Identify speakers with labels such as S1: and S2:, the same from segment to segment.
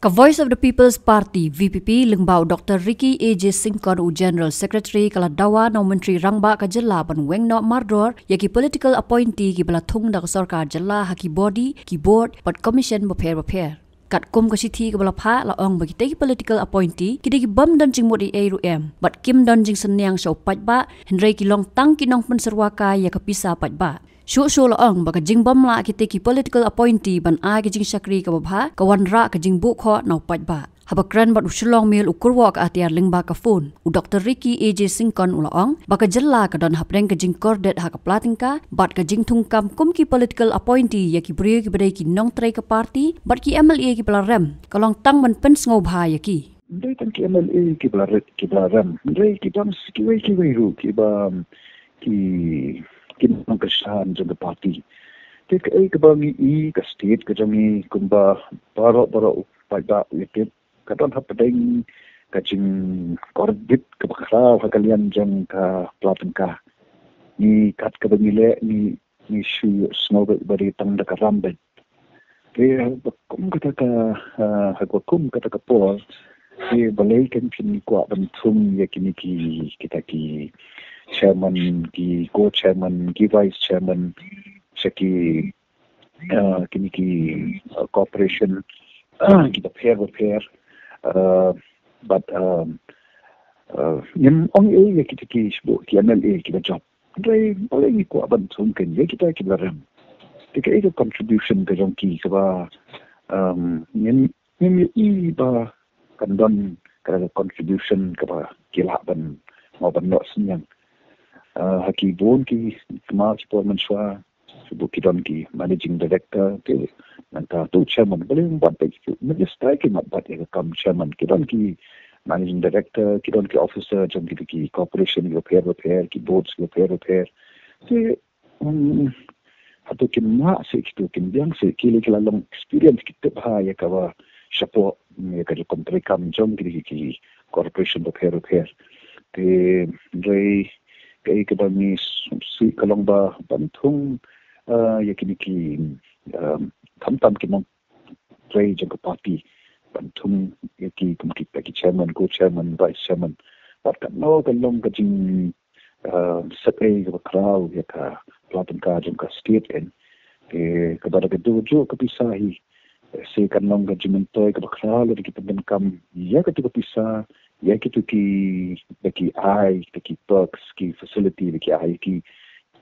S1: Ka Voice of the People's Party VPP lengbau Dr. Ricky A.J. Singkon u General Secretary kala dawa na Menteri Rangba ka jela ban wengno mardor yaki political appointee ki bala thung da sarkar jela haki body ki board but commission baper kat kom ka sithi ka bala pha la ong bagi teki political appointee ki deki bam dan jing modi ARM but kim dan jing senyang so patba henry ki long tang ki nong penserwaka ya ka pisa patba Shu la ong baka jing bam la ki teki political appointee ban a ki jing sakri ka babha ka wanra ka jing bu kho nau patba habakran bat usulong mil ukurwa ka atiar lingba ka phone u Dr. Ricky A.J. Singkon ulaong baka jella ka don hapreng ka jing kordet ha ka platingka bat ka jing thungkam kum ki political appointee ya ki brio ki badai ki nong trai ka party bat ki MLA ki palarem ka long tang ban pen sngo bha ya ki
S2: Ndai tan ki MLA ki palarem ndai ki dam ki wei ru ki ba ki nong ka shan jong ka party tek ai ka ba mi ka state ka jong kumba baro pada wikit kadon hapadeng kajing korbit ke bakra kalian jang ka platenka ni kat ka bangile ni shu snow bari tang da karambet ke kum kata ka hakum kata ka pol ke balai kan pin kwa bantum yakini ki kita ki chairman ki co-chairman ki vice chairman saki kini ki corporation kita pair but yang orang ya kita sebut ki MLA kita job dai boleh ni ko aban sungken ya kita ram tika itu contribution ke jongki sebab yang ba kandon kada contribution ke ba kila ban mau ban no senyang haki bon ki kemal performance wa sebut kidon ki managing director ke nanta tu chairman boleh buat begitu minister ki mak buat ya kam chairman kidon ki managing director kidon ki officer jom ki corporation repair ki boards repair te atau ki ma se ki tu biang se ki long experience ki tep ha ya ka support ya ka kontrak kam jom ki corporation repair te dai kai ka ni si kalong ba bantung ya kini ki tam ki mong play jang party bantum ya ki ki chairman co-chairman vice chairman pat kan no kan long ka jing sakai ka crowd ya ka platin ka jang ka state and ka bada ka dojo ka pisahi se kan long ka jing toy ka crowd ki pen kam ya ka tu pisa ya ki tu ki ai ki perks ki facility ki ai ki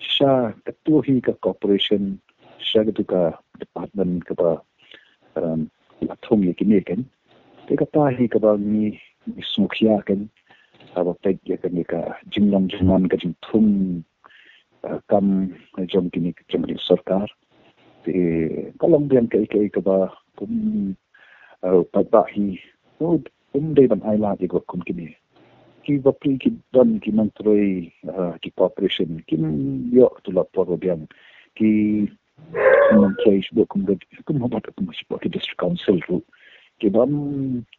S2: sha ketuhi ka corporation sha tu ka department ka ba lathong ye kini kan te ka tahi ka ba ni sukhia kan aba tek ye kan ka jinglong jman ka jing thum kam jom kini jom ni sarkar te kalong bian ka ba kum pa ba hi dei ban ai la ko kum kini ki bapri ki don ki mantroi ki corporation ki yo tu la por biang ki mantroi sebut kum habat kum sebut ki district council ru ki bam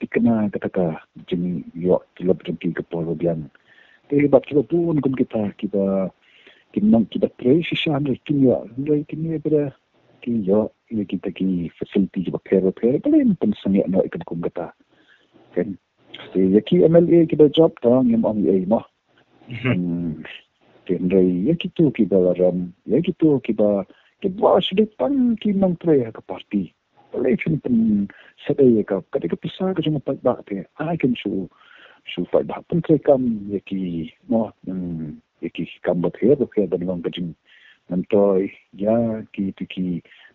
S2: ikna kata jeng yo tu la ki por biang te bat ki pun kum kita ki ba ki nang ki batre si shan ri ki yo ndai ki ni bra ki yo ni kita ki facility ki ba repair boleh pun sangya no ikan kum kata kan yaki MLA kita job tang yang MLA mah kendai yaki tu kita ram yaki tu kita sudah pan ki nang tray ka party election pen sedai ka ketika pisah ke cuma pat te I can show pat pen tray kam yaki mah yaki kam bakher dan nang kajing nantoy ya ki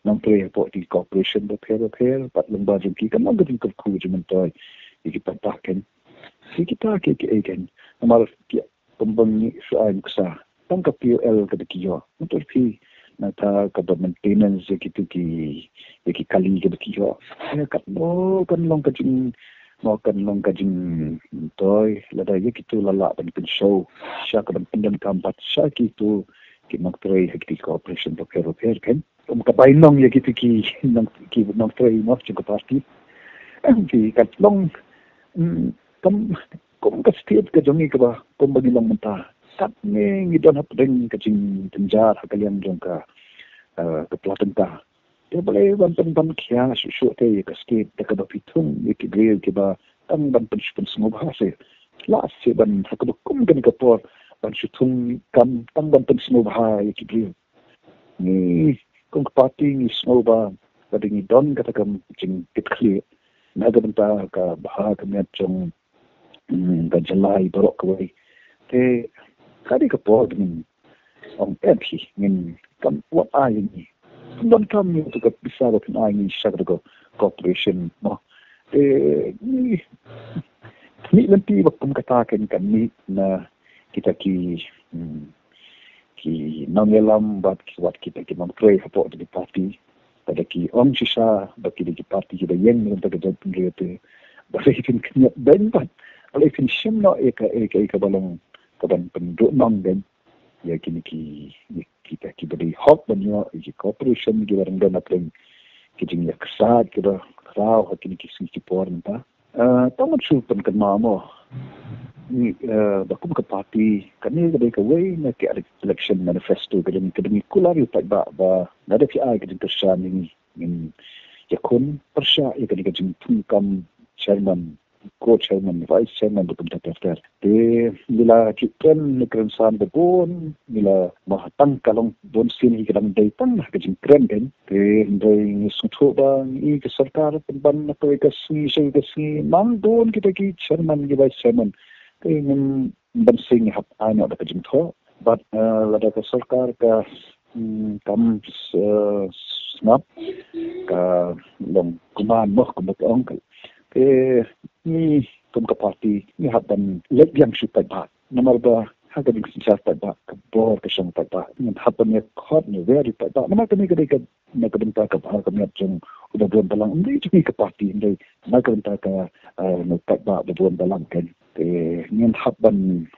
S2: nang tray pot di corporation bakher pat lembar ki kan nang kajing ku mentoy kita pakai kita again amal pembang soal kesa tangka PL ke kiyo untuk pi nata ka maintenance gitu ki kali ke kiyo ya kat no kan long kajing toy lada ye gitu lala dan show sya ka pendan kampat sya gitu ki maktrei hekti corporation repair kan ka bainong ye gitu ki nang tray mo ci party ki kat long kum ka state ka jongi ka ba kum bagi long menta kat ne ngidon hap deng ka jing tenjar kalian jong ka ke platen ka Dia boleh ban kia susu te ke skate te ke pitung ke grill ke ba tang ban pen semua bahasa. Lah se ban ha ke kum kan ke por ban sutung kam tang ban pen semua bahasa ke grill. Ni kong party ni semua ba pada ni don kata kam jing kit clear. Na ga benta ka bahasa ke met jong ka jalai borok ke te kadi ke por ni om MP ngin kam what ai ni don kami untuk bisa berkenaan dengan syarikat corporation mo ni nanti waktu katakan kami na kita ki nangelam buat kita mengkreat apa di parti pada ki om sisa bagi di parti kita yang untuk kerja penggete bagi kita kena bentak oleh kita semua eka balong kaban penduduk nanggen ya kini kita beri hak banyak di corporation kita orang dan apa kijing ya kesat kita rau kini kisi ciporan ta tamat sulpan kena mo ni bakum ke parti kami kedai ke way na ke election manifesto kedai kulari ba nada fi ai kedai tersan ini ya kun persya ya kedai tungkam chairman co-chairman, vice-chairman betul daftar. Di bila kita negeri san berbun, bila mahatang kalong bon sini kadang datang lah kejing keren kan. Di dari suatu bang i ke sarkar penban atau ke si mang bon kita ki chairman ki vice-chairman. Di ban sing hap anak dah kejing tho. But lada ke sarkar ke kam snap ke long kuman moh kumutong ni tum ke parti ni haban lebyang supai ba nomor ba haga ning sinsar pa ba ke bor ke sang pa ba ni haban ni khot ni very pa ba nomor kami ke na ke benta ke ba kami jong udah buat dalang ni ni ke parti ni na ke benta ke no pa ba buat dalang kan ni haban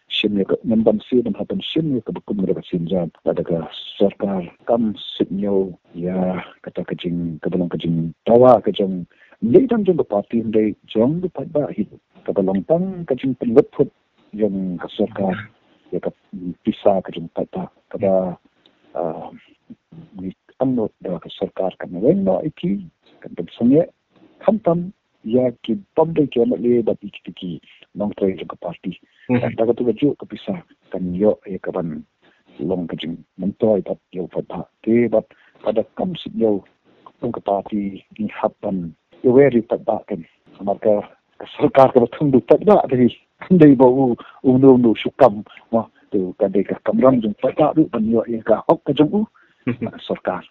S2: sini ke memban si dan haban sini ke bukum mereka sinjan ada ke sarkar kam sinyo ya kata kejing ke dalam kejing tawa kejing Lei dan juga parti yang jong lupa bahit kebalong tang kajing penleput yang keserkar ya ke pisah kajing pada kada ni anot dah keserkar kan weno iki kan bersenge kantam ya ki pamdai ke le bati ki nong trai ke parti daga tu baju ke pisah kan yo ya kaban long kajing mentoi pat yo pada te bat pada kam yo ke parti ni hapan very tabbakan maka sarkar ke betul tabak dari andai bau unu sukam wah tu kadai ka kamram jung tabak du banyo ya ka hok ka jung sarkar